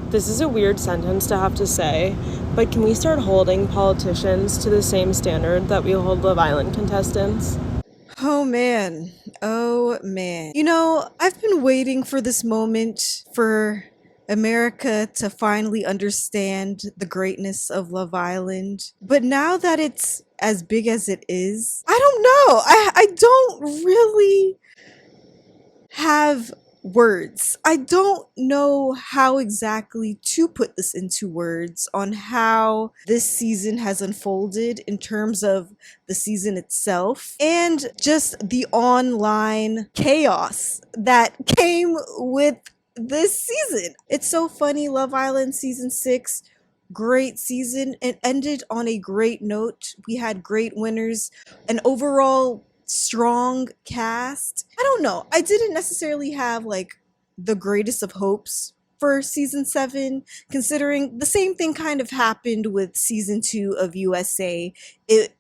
This is a weird sentence to have to say, but can we start holding politicians to the same standard that we hold Love Island contestants? Oh man. Oh man. I've been waiting for this moment for America to finally understand the greatness of Love Island. But now that it's as big as it is, I don't know. I don't really have words. I don't know how exactly to put this into words on how this season has unfolded in terms of the season itself and just the online chaos that came with this season. It's so funny. Love Island season 6, great season. It ended on a great note. We had great winners, an overall strong cast. I don't know. I didn't necessarily have like the greatest of hopes for season 7, considering the same thing kind of happened with season 2 of USA. It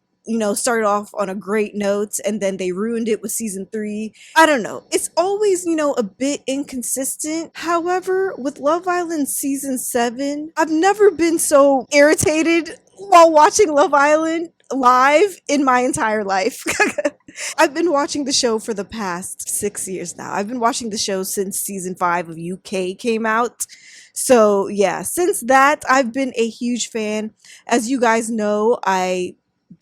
started off on a great note and then they ruined it with season 3. I don't know. It's always, a bit inconsistent. However, with Love Island season 7, I've never been so irritated while watching Love Island live in my entire life. I've been watching the show for the past 6 years now. I've been watching the show since season 5 of UK came out. So yeah, since that, I've been a huge fan. As you guys know, I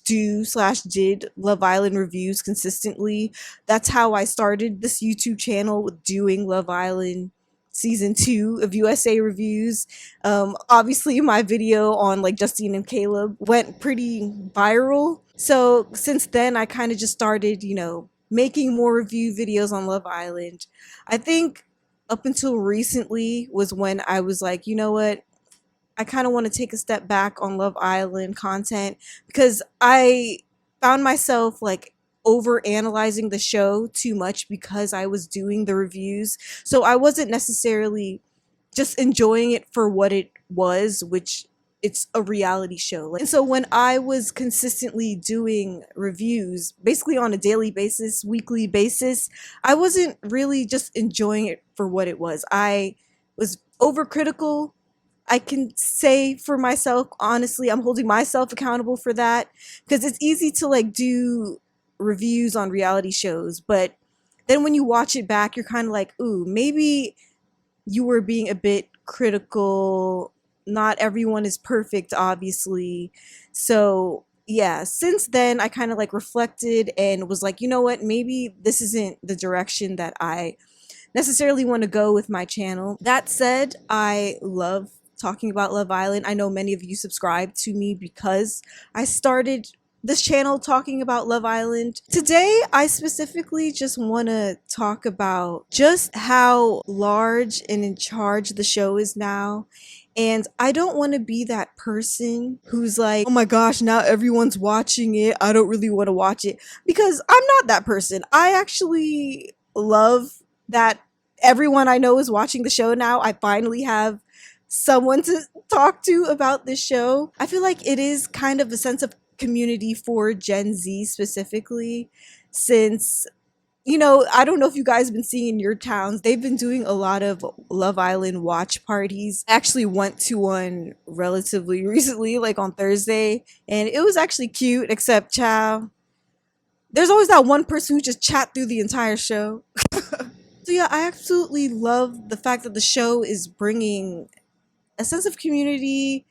do/did Love Island reviews consistently. That's how I started this YouTube channel, with doing Love Island season 2 of USA reviews. Obviously my video on like Justine and Caleb went pretty viral. So since then I kind of just started, making more review videos on Love Island. I think up until recently was when I was like, you know what? I kind of want to take a step back on Love Island content because I found myself like over analyzing the show too much because I was doing the reviews. So I wasn't necessarily just enjoying it for what it was, which it's a reality show. And so when I was consistently doing reviews, basically on a daily basis, weekly basis, I wasn't really just enjoying it for what it was. I was overcritical. I can say for myself, honestly, I'm holding myself accountable for that because it's easy to like do reviews on reality shows, but then when you watch it back, you're kind of like, ooh, maybe you were being a bit critical. Not everyone is perfect, obviously. So yeah, since then I kind of like reflected and was like, you know what, maybe this isn't the direction that I necessarily want to go with my channel. That said, I love talking about Love Island. I know many of you subscribe to me because I started this channel talking about Love Island. Today, I specifically just want to talk about just how large and in charge the show is now. And I don't want to be that person who's like, oh my gosh, now everyone's watching it. I don't really want to watch it, because I'm not that person. I actually love that everyone I know is watching the show now. I finally have someone to talk to about this show. I feel like it is kind of a sense of community for Gen Z specifically, since I don't know if you guys have been seeing in your towns, they've been doing a lot of Love Island watch parties. I actually went to one relatively recently, like on Thursday, and it was actually cute, except, child, there's always that one person who just chat through the entire show. So yeah, I absolutely love the fact that the show is bringing a sense of community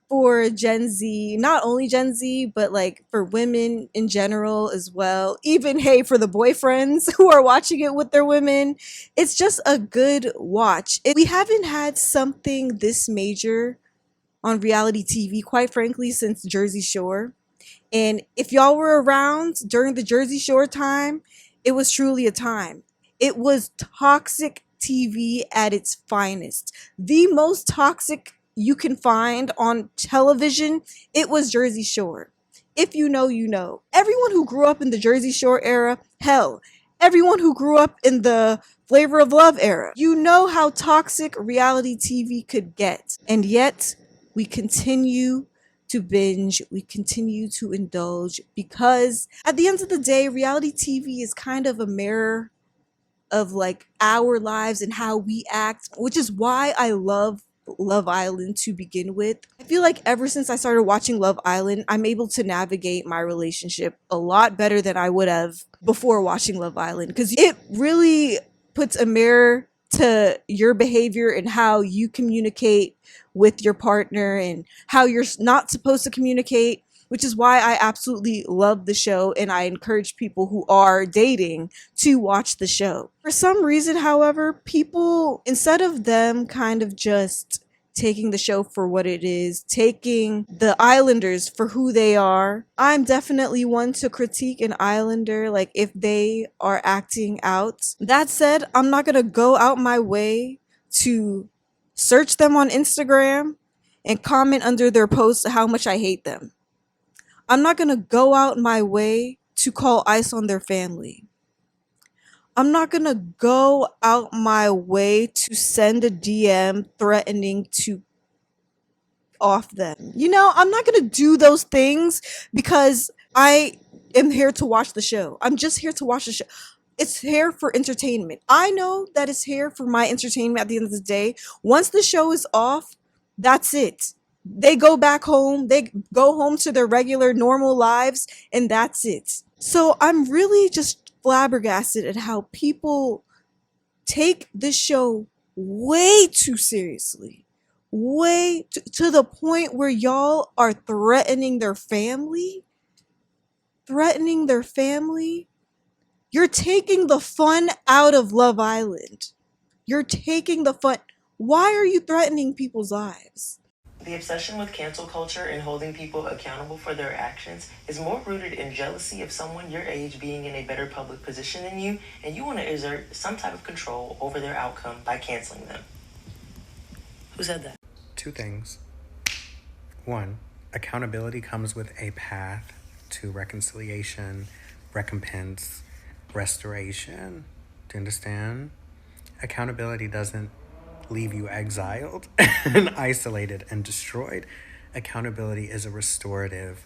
for Gen Z, not only Gen Z, but like for women in general as well. Even, hey, for the boyfriends who are watching it with their women, it's just a good watch. We haven't had something this major on reality TV, quite frankly, since Jersey Shore. And if y'all were around during the Jersey Shore time, it was truly a time. It was toxic TV at its finest. The most toxic you can find on television, it was Jersey Shore. If you know, you know. Everyone who grew up in the Jersey Shore era, hell, everyone who grew up in the Flavor of Love era, you know how toxic reality TV could get. And yet, we continue to binge, we continue to indulge, because at the end of the day, reality TV is kind of a mirror of like our lives and how we act, which is why I love Love Island to begin with. I feel like ever since I started watching Love Island, I'm able to navigate my relationship a lot better than I would have before watching Love Island, because it really puts a mirror to your behavior and how you communicate with your partner and how you're not supposed to communicate, which is why I absolutely love the show and I encourage people who are dating to watch the show. For some reason, however, people, instead of them kind of just taking the show for what it is, taking the Islanders for who they are, I'm definitely one to critique an Islander, like if they are acting out. That said, I'm not gonna go out my way to search them on Instagram and comment under their posts how much I hate them. I'm not gonna go out my way to call ICE on their family. I'm not gonna go out my way to send a DM threatening to off them. You know, I'm not gonna do those things because I am here to watch the show. I'm just here to watch the show. It's here for entertainment. I know that it's here for my entertainment at the end of the day. Once the show is off, that's it. They go back home, they go home to their regular normal lives, and that's it. So I'm really just flabbergasted at how people take this show way too seriously. Way to the point where y'all are threatening their family. Threatening their family. You're taking the fun out of Love Island. You're taking the fun. Why are you threatening people's lives? The obsession with cancel culture and holding people accountable for their actions is more rooted in jealousy of someone your age being in a better public position than you, and you want to exert some type of control over their outcome by canceling them. Who said that? Two things. One, accountability comes with a path to reconciliation, recompense, restoration. Do you understand? Accountability doesn't leave you exiled and isolated and destroyed. Accountability is a restorative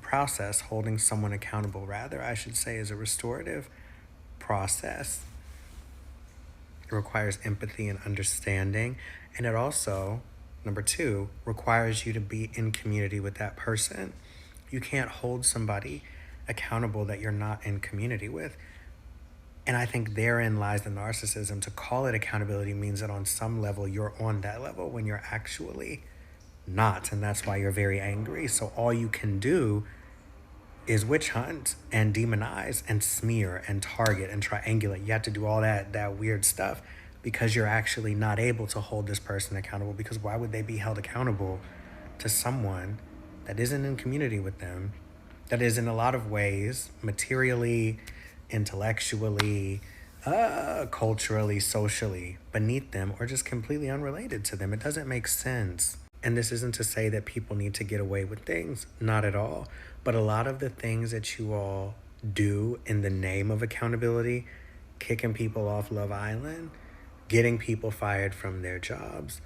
process. Holding someone accountable, rather, I should say, is a restorative process. It requires empathy and understanding. And it also, number two, requires you to be in community with that person. You can't hold somebody accountable that you're not in community with. And I think therein lies the narcissism. To call it accountability means that on some level you're on that level when you're actually not. And that's why you're very angry. So all you can do is witch hunt and demonize and smear and target and triangulate. You have to do all that weird stuff because you're actually not able to hold this person accountable. Because why would they be held accountable to someone that isn't in community with them, that is in a lot of ways materially, intellectually, culturally, socially beneath them, or just completely unrelated to them? It doesn't make sense. And this isn't to say that people need to get away with things, not at all. But a lot of the things that you all do in the name of accountability, kicking people off Love Island, getting people fired from their jobs,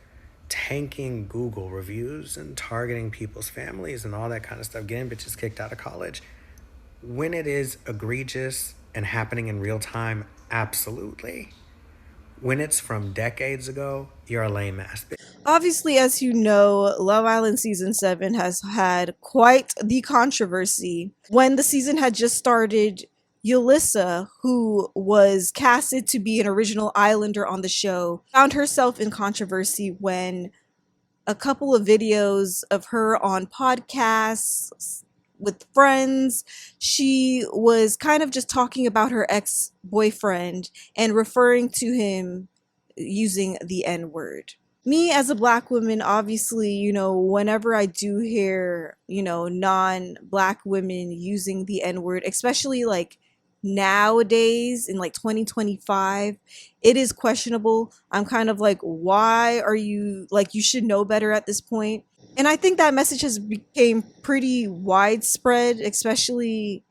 tanking Google reviews and targeting people's families and all that kind of stuff, getting bitches kicked out of college, when it is egregious and happening in real time, absolutely. When it's from decades ago, you're a lame ass bitch. Obviously, as you know, Love Island Season 7 has had quite the controversy. When the season had just started, Yulissa, who was casted to be an original Islander on the show, found herself in controversy when a couple of videos of her on podcasts with friends, she was kind of just talking about her ex-boyfriend and referring to him using the N-word. Me as a Black woman, obviously, you know, whenever I do hear, you know, non-Black women using the N-word, especially like nowadays in like 2025, it is questionable. I'm kind of like, why are you, like, you should know better at this point. And I think that message has become pretty widespread, especially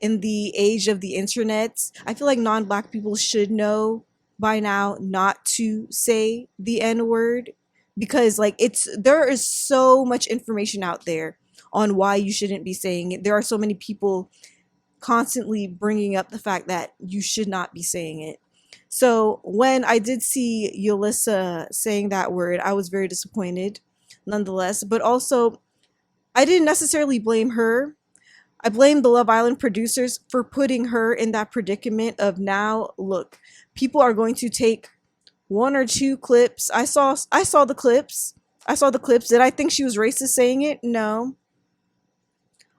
in the age of the internet. I feel like non-Black people should know by now not to say the N-word, because like there is so much information out there on why you shouldn't be saying it. There are so many people constantly bringing up the fact that you should not be saying it. So when I did see Yulissa saying that word, I was very disappointed nonetheless. But also, I didn't necessarily blame her. I blame the Love Island producers for putting her in that predicament of, now look, people are going to take one or two clips. I saw the clips. I saw the clips. Did I think she was racist saying it? No.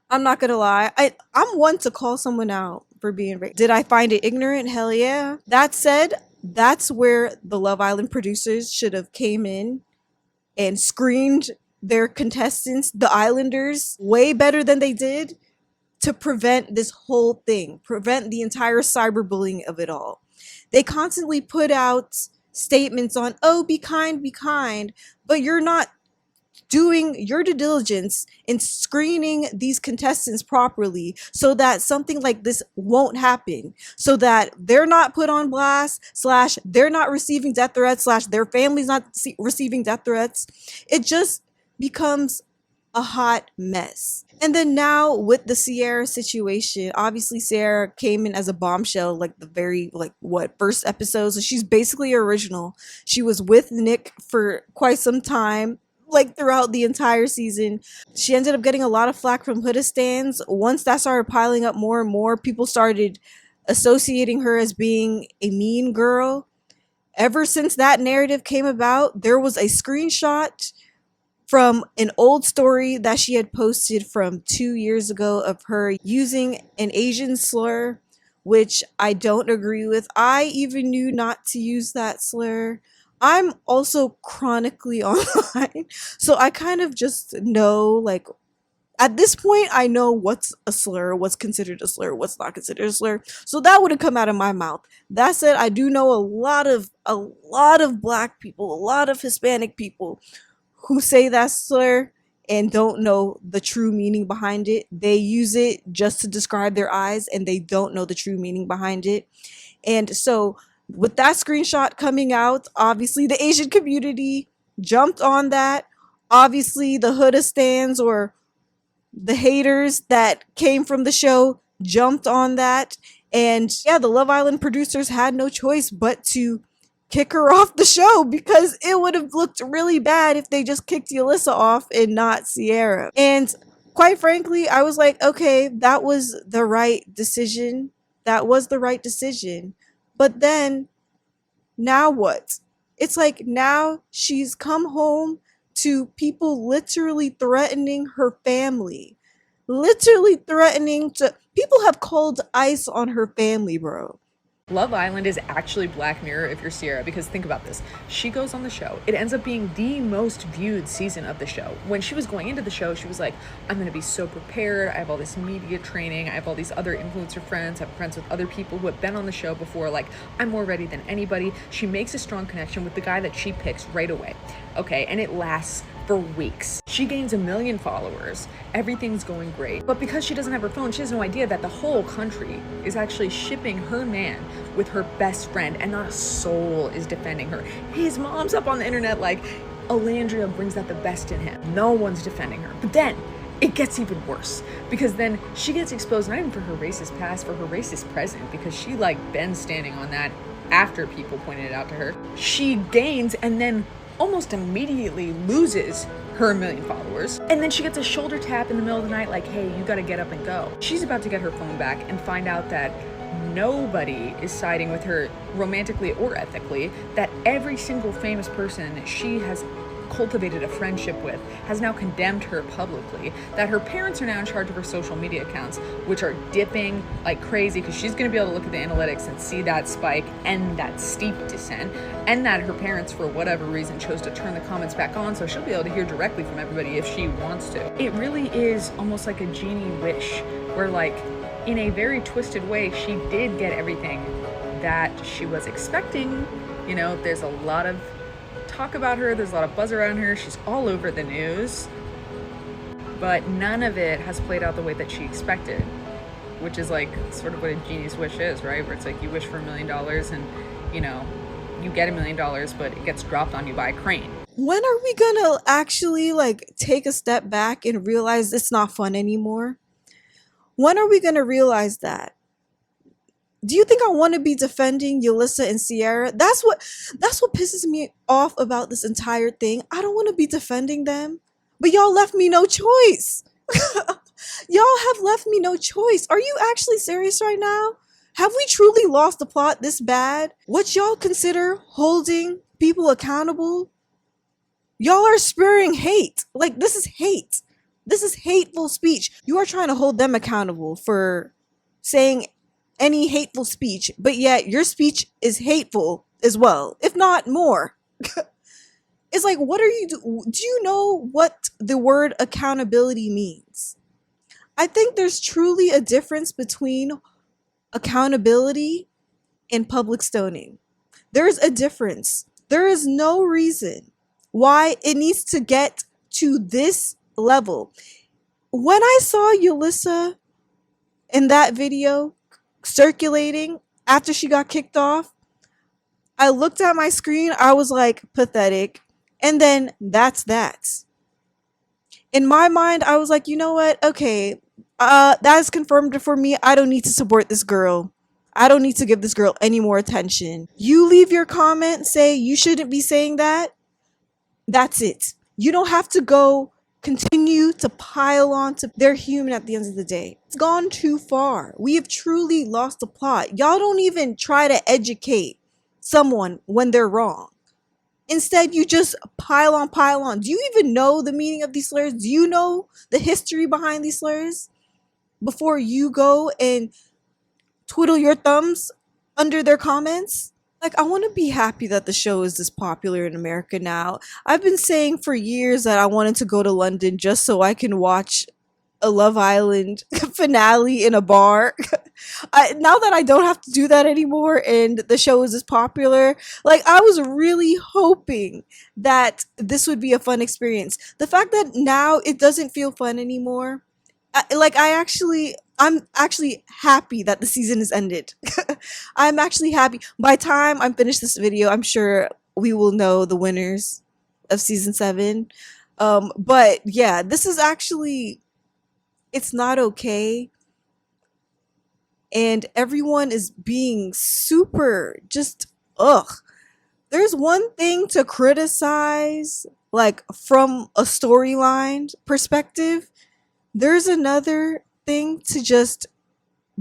I'm not gonna lie. I'm one to call someone out for being racist. Did I find it ignorant? Hell yeah. That said, that's where the Love Island producers should have came in and screened their contestants, the Islanders, way better than they did, to prevent this whole thing, prevent the entire cyberbullying of it all. They constantly put out statements on, oh, be kind, but you're not doing your due diligence in screening these contestants properly so that something like this won't happen, so that they're not put on blast, slash they're not receiving death threats, slash their family's not receiving death threats. It just becomes a hot mess. And then now with the Ciara situation, obviously Ciara came in as a bombshell, like the very, first episode. So she's basically original. She was with Nick for quite some time, like throughout the entire season. She ended up getting a lot of flack from Huda stans. Once that started piling up more and more, people started associating her as being a mean girl. Ever since that narrative came about, there was a screenshot from an old story that she had posted from 2 years ago of her using an Asian slur, which I don't agree with. I even knew not to use that slur. I'm also chronically online, so I kind of just know, like, at this point, I know what's a slur, what's considered a slur, what's not considered a slur. So that wouldn't come out of my mouth. That said, I do know a lot of Black people, a lot of Hispanic people who say that slur and don't know the true meaning behind it. They use it just to describe their eyes, and they don't know the true meaning behind it. And so with that screenshot coming out, obviously the Asian community jumped on that. Obviously the Huda stans, or the haters that came from the show, jumped on that. And yeah, the Love Island producers had no choice but to kick her off the show, because it would have looked really bad if they just kicked Yulissa off and not Ciara. And quite frankly, I was like, okay, that was the right decision. That was the right decision. But then, now what? It's like, now she's come home to people literally threatening her family. Literally threatening to... People have called ICE on her family, bro. Love Island is actually Black Mirror if you're Ciara, because think about this. She goes on the show. It ends up being the most viewed season of the show. When she was going into the show, she was like, I'm going to be so prepared. I have all this media training. I have all these other influencer friends. I'm friends with other people who have been on the show before. Like, I'm more ready than anybody. She makes a strong connection with the guy that she picks right away. Okay, and it lasts for weeks. She gains 1 million followers. Everything's going great. But because she doesn't have her phone, she has no idea that the whole country is actually shipping her man with her best friend, and not a soul is defending her. His mom's up on the internet like, Alandria brings out the best in him. No one's defending her. But then it gets even worse, because then she gets exposed, not even for her racist past, for her racist present, because she been standing on that after people pointed it out to her. She gains and then almost immediately loses her 1 million followers. And then she gets a shoulder tap in the middle of the night like, hey, you gotta get up and go. She's about to get her phone back and find out that nobody is siding with her romantically or ethically, that every single famous person she has cultivated a friendship with has now condemned her publicly, that her parents are now in charge of her social media accounts, which are dipping like crazy, because she's going to be able to look at the analytics and see that spike and that steep descent, and that her parents, for whatever reason, chose to turn the comments back on, so she'll be able to hear directly from everybody if she wants to. It really is almost like a genie wish, where in a very twisted way, she did get everything that she was expecting. There's a lot of talk about her, there's a lot of buzz around her, she's all over the news, but none of it has played out the way that she expected, which is sort of what a genie's wish is, right? Where it's you wish for $1 million and you get $1 million, but it gets dropped on you by a crane. When are we gonna actually take a step back and realize it's not fun anymore? When are we gonna realize that Do you think I want to be defending Yulissa and Cierra? That's what pisses me off about this entire thing. I don't want to be defending them, but y'all left me no choice. Y'all have left me no choice. Are you actually serious right now? Have we truly lost the plot this bad? What y'all consider holding people accountable? Y'all are spurring hate. Like, this is hate. This is hateful speech. You are trying to hold them accountable for saying any hateful speech, but yet your speech is hateful as well, if not more. It's like, what are you do you know what the word accountability means? I think there's truly a difference between accountability and public stoning. There's a difference. There is no reason why it needs to get to this level. When I saw Yulissa in that video circulating after she got kicked off, I looked at my screen, I was like, pathetic. And then that's that. In my mind, I was like, you know what? Okay, that is confirmed for me. I don't need to support this girl. I don't need to give this girl any more attention. You leave your comment, say you shouldn't be saying that. That's it. You don't have to go continue to pile on to. They're human at the end of the day. It's gone too far. We have truly lost the plot. Y'all don't even try to educate someone when they're wrong. Instead, you just pile on, pile on. Do you even know the meaning of these slurs? Do you know the history behind these slurs before you go and twiddle your thumbs under their comments? Like, I want to be happy that the show is this popular in America now. I've been saying for years that I wanted to go to London just so I can watch a Love Island finale in a bar. Now that I don't have to do that anymore and the show is as popular, like, I was really hoping that this would be a fun experience. The fact that now it doesn't feel fun anymore, I'm actually happy that the season has ended. I'm actually happy. By the time I'm finished this video, I'm sure we will know the winners of season 7. But yeah, this is actually, it's not okay. And everyone is being super just, ugh. There's one thing to criticize, like, from a storyline perspective. There's another thing to just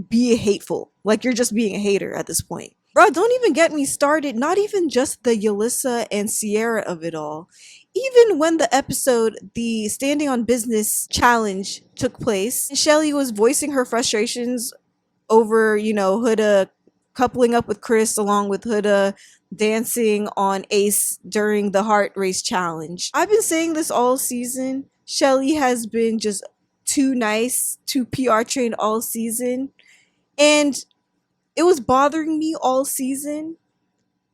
be hateful. Like, you're just being a hater at this point. Bro, don't even get me started. Not even just the Yulissa and Cierra of it all. Even when the episode, the Standing on Business challenge took place, Chelley was voicing her frustrations over, Huda coupling up with Chris along with Huda dancing on Ace during the Heart Race challenge. I've been saying this all season. Chelley has been just too nice, too PR trained all season. And it was bothering me all season.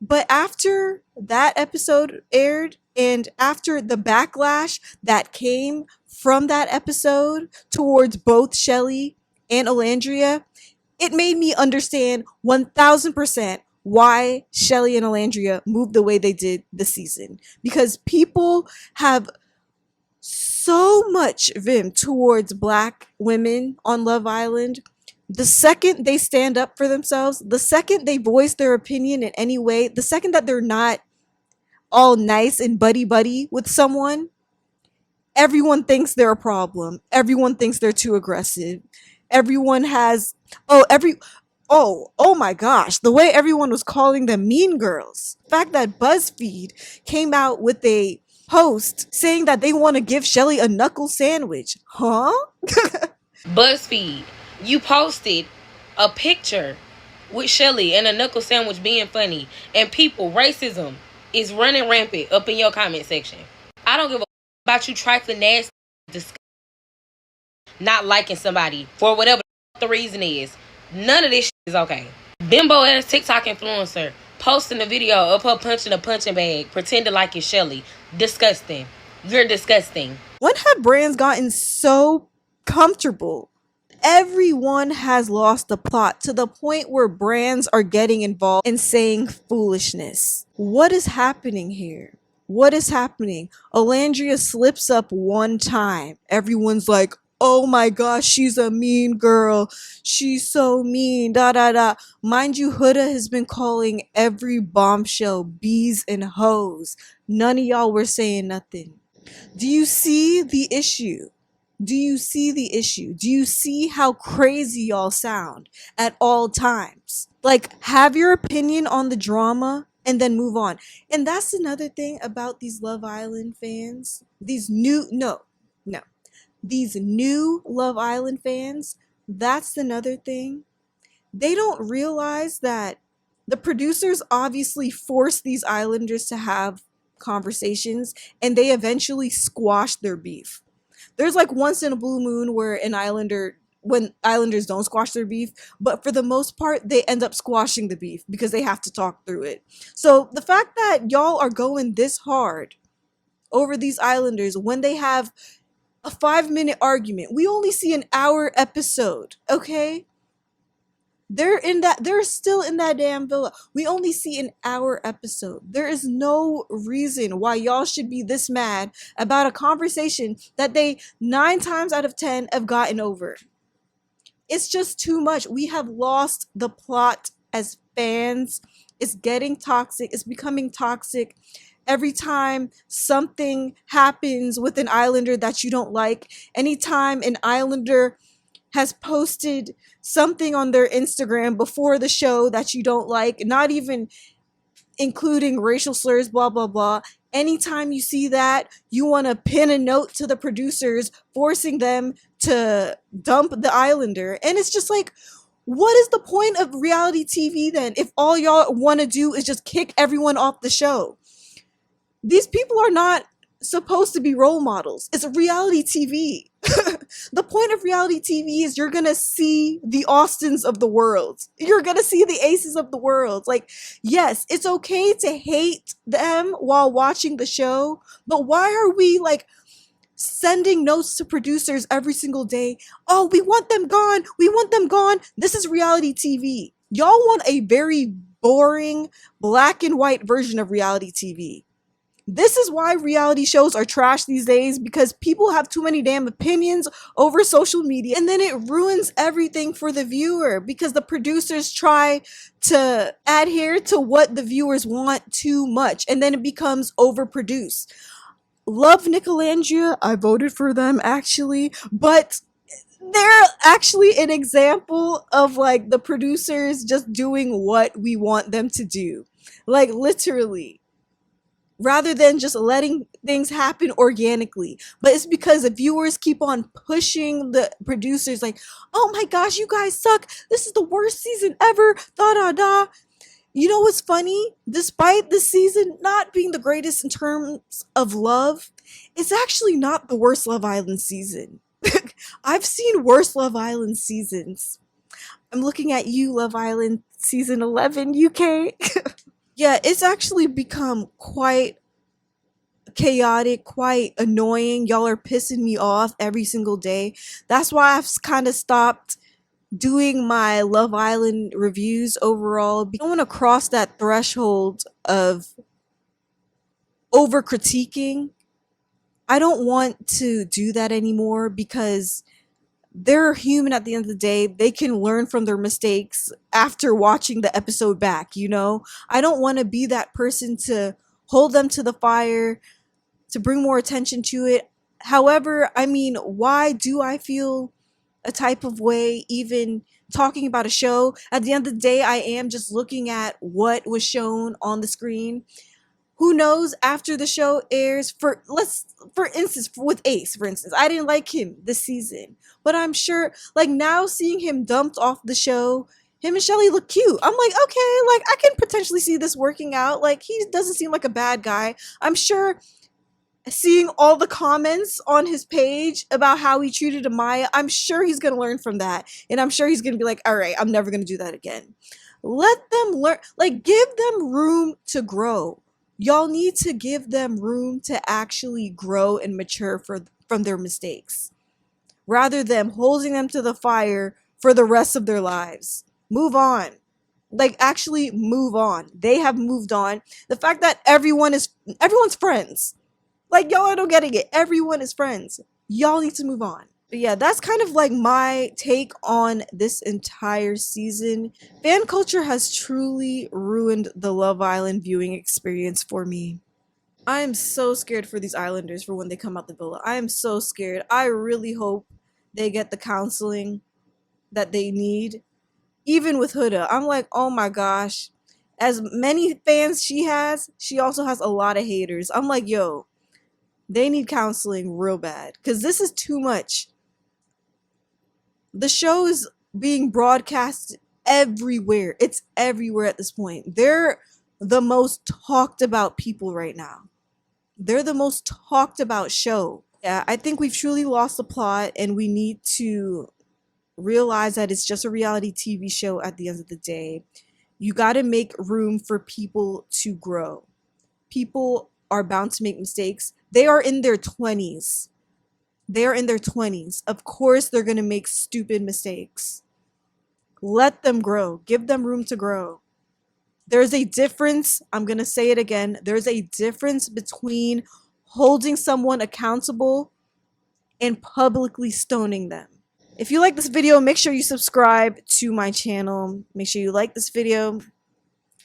But after that episode aired and after the backlash that came from that episode towards both Chelley and Olandria, it made me understand 1000% why Chelley and Olandria moved the way they did this season. Because people have so much vim towards Black women on Love Island. The second they stand up for themselves, the second they voice their opinion in any way, the second that they're not all nice and buddy with someone, everyone thinks they're a problem. Everyone thinks they're too aggressive. Everyone has, oh my gosh, the way everyone was calling them mean girls. The fact that Buzzfeed came out with a post saying that they want to give Chelley a knuckle sandwich. Huh? Buzzfeed, you posted a picture with Chelley and a knuckle sandwich being funny, and people, racism is running rampant up in your comment section. I don't give a about you trifling nasty, not liking somebody for whatever the reason is. None of this shit is okay. Bimbo ass TikTok influencer posting a video of her punching a punching bag, pretending like it's Chelley. Disgusting. You're disgusting. When have brands gotten so comfortable? Everyone has lost the plot to the point where brands are getting involved and saying foolishness. What is happening here? What is happening? Olandria slips up one time. Everyone's like, oh my gosh, she's a mean girl. She's so mean, da da da. Mind you, Huda has been calling every bombshell bees and hoes. None of y'all were saying nothing. Do you see the issue? Do you see the issue? Do you see how crazy y'all sound at all times? Like, have your opinion on the drama and then move on. And that's another thing about these Love Island fans. These new Love Island fans. That's another thing. They don't realize that the producers obviously force these islanders to have conversations, and they eventually squash their beef. There's like once in a blue moon where when islanders don't squash their beef, but for the most part they end up squashing the beef because they have to talk through it. So the fact that y'all are going this hard over these islanders when they have a 5-minute argument, we only see an hour episode, okay? They're still in that damn villa. We only see an hour episode. There is no reason why y'all should be this mad about a conversation that they 9 times out of 10 have gotten over. It's just too much. We have lost the plot as fans. It's getting toxic. It's becoming toxic. Every time something happens with an islander that you don't like, anytime an islander has posted something on their Instagram before the show that you don't like, not even including racial slurs, blah, blah, blah. Anytime you see that, you want to pin a note to the producers, forcing them to dump the islander. And it's just like, what is the point of reality TV then if all y'all want to do is just kick everyone off the show? These people are not supposed to be role models. It's reality TV. The point of reality TV is you're gonna see the Austins of the world. You're gonna see the Aces of the world. Like, yes, it's okay to hate them while watching the show, but why are we like sending notes to producers every single day? Oh, we want them gone. We want them gone. This is reality TV. Y'all want a very boring black and white version of reality TV. This is why reality shows are trash these days, because people have too many damn opinions over social media, and then it ruins everything for the viewer because the producers try to adhere to what the viewers want too much, and then it becomes overproduced. Love Nicolandia. I voted for them actually, but they're actually an example of like the producers just doing what we want them to do. Like literally. Rather than just letting things happen organically. But it's because the viewers keep on pushing the producers like, oh my gosh, you guys suck. This is the worst season ever. Da da da. You know what's funny? Despite the season not being the greatest in terms of love, it's actually not the worst Love Island season. I've seen worse Love Island seasons. I'm looking at you, Love Island season 11, UK. Yeah, it's actually become quite chaotic, quite annoying. Y'all are pissing me off every single day. That's why I've kind of stopped doing my Love Island reviews overall. I don't want to cross that threshold of over critiquing. I don't want to do that anymore because they're human at the end of the day. They can learn from their mistakes after watching the episode back, you know? I don't want to be that person to hold them to the fire, to bring more attention to it. However, I mean, why do I feel a type of way even talking about a show? At the end of the day, I am just looking at what was shown on the screen. Who knows after the show airs, for instance, with Ace, for instance, I didn't like him this season, but I'm sure like now seeing him dumped off the show, him and Chelley look cute. I'm like, okay, like I can potentially see this working out. Like he doesn't seem like a bad guy. I'm sure seeing all the comments on his page about how he treated Amaya, I'm sure he's going to learn from that. And I'm sure he's going to be like, all right, I'm never going to do that again. Let them learn, like give them room to grow. Y'all need to give them room to actually grow and mature from their mistakes, rather than holding them to the fire for the rest of their lives. Move on. Like actually move on. They have moved on. The fact that everyone's friends. Like y'all are not getting it. Everyone is friends. Y'all need to move on. But yeah, that's kind of like my take on this entire season. Fan culture has truly ruined the Love Island viewing experience for me. I am so scared for these islanders for when they come out the villa. I am so scared. I really hope they get the counseling that they need. Even with Huda, I'm like, oh my gosh. As many fans she has, she also has a lot of haters. I'm like, yo, they need counseling real bad. Because this is too much. The show is being broadcast everywhere. It's everywhere at this point. They're the most talked about people right now. They're the most talked about show. Yeah, I think we've truly lost the plot, and we need to realize that it's just a reality TV show at the end of the day. You got to make room for people to grow. People are bound to make mistakes. They are in their 20s. They are in their 20s. Of course, they're going to make stupid mistakes. Let them grow. Give them room to grow. There's a difference. I'm going to say it again. There's a difference between holding someone accountable and publicly stoning them. If you like this video, make sure you subscribe to my channel. Make sure you like this video.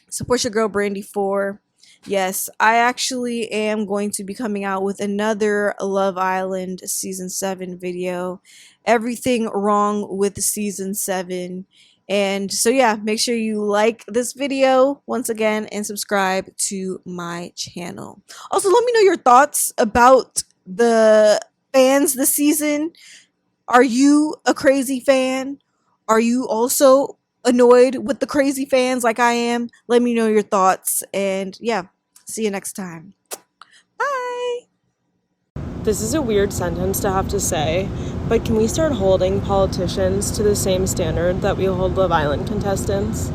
Support your girl Brandy 4. Yes, I actually am going to be coming out with another Love Island Season 7 video. Everything wrong with Season 7. And so yeah, make sure you like this video once again and subscribe to my channel. Also, let me know your thoughts about the fans this season. Are you a crazy fan? Are you also annoyed with the crazy fans like I am? Let me know your thoughts. And yeah, see you next time. Bye. This is a weird sentence to have to say, but can we start holding politicians to the same standard that we hold Love Island contestants?